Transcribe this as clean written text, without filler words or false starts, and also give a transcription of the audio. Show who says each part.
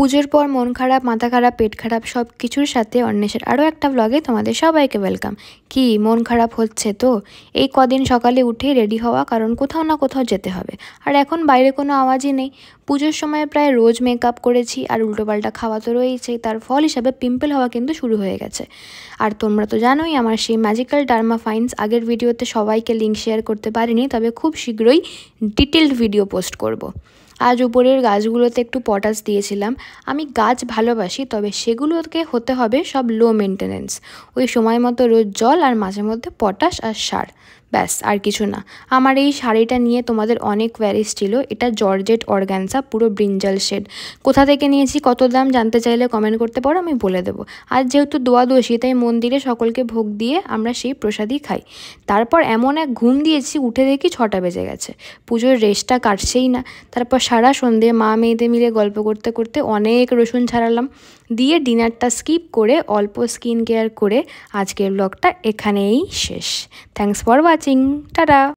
Speaker 1: পুজোর পর মন খারাপ, মাথা খারাপ, পেট খারাপ সব কিছুর সাথে অন্বেষের আরও একটা ব্লগে তোমাদের সবাইকে ওয়েলকাম। কি মন খারাপ হচ্ছে তো? এই কদিন সকালে উঠেই রেডি হওয়া, কারণ কোথাও না কোথাও যেতে হবে। আর এখন বাইরে কোনো আওয়াজই নেই। পুজোর সময় প্রায় রোজ মেকআপ করেছি, আর উল্টোপাল্টা খাওয়া তো রয়েছেই, তার ফল হিসাবে পিম্পল হওয়া কিন্তু শুরু হয়ে গেছে। আর তোমরা তো জানোই আমার সেই ম্যাজিক্যাল ডার্মা ফাইন্স আগের ভিডিওতে সবাইকে লিঙ্ক শেয়ার করতে পারিনি, তবে খুব শীঘ্রই ডিটেলড ভিডিও পোস্ট করব। আজ উপরের গাছগুলোতে একটু পটাশ দিয়েছিলাম। আমি গাছ ভালোবাসি, তবে সেগুলোকে হতে হবে সব লো মেনটেনেন্স। ওই সময় মতো রোজ জল আর মাঝে মধ্যে পটাশ আর সার, ব্যাস আর কিছু না। আমার এই শাড়িটা নিয়ে তোমাদের অনেক কোয়ারিজ ছিল। এটা জর্জেট অর্গানজা, পুরো ব্রিঞ্জাল শেড। কোথা থেকে নিয়েছি, কত দাম জানতে চাইলে কমেন্ট করতে পারো, আমি বলে দেবো। আর যেহেতু দ্বাদশী, তাই মন্দিরে সকলকে ভোগ দিয়ে আমরা সেই প্রসাদই খাই। তারপর এমন এক ঘুম দিয়েছি, উঠে দেখি 6টা বেজে গেছে। পুজোর রেশটা কাটছেই না। তারপর সারা সন্ধে মা মেয়েদের মিলে গল্প করতে করতে অনেক রসুন ছাড়ালাম, দিয়ে ডিনারটা স্কিপ করে অল্প স্কিন কেয়ার করে আজকের ব্লগটা এখানেই শেষ। Thanks for watching, tata.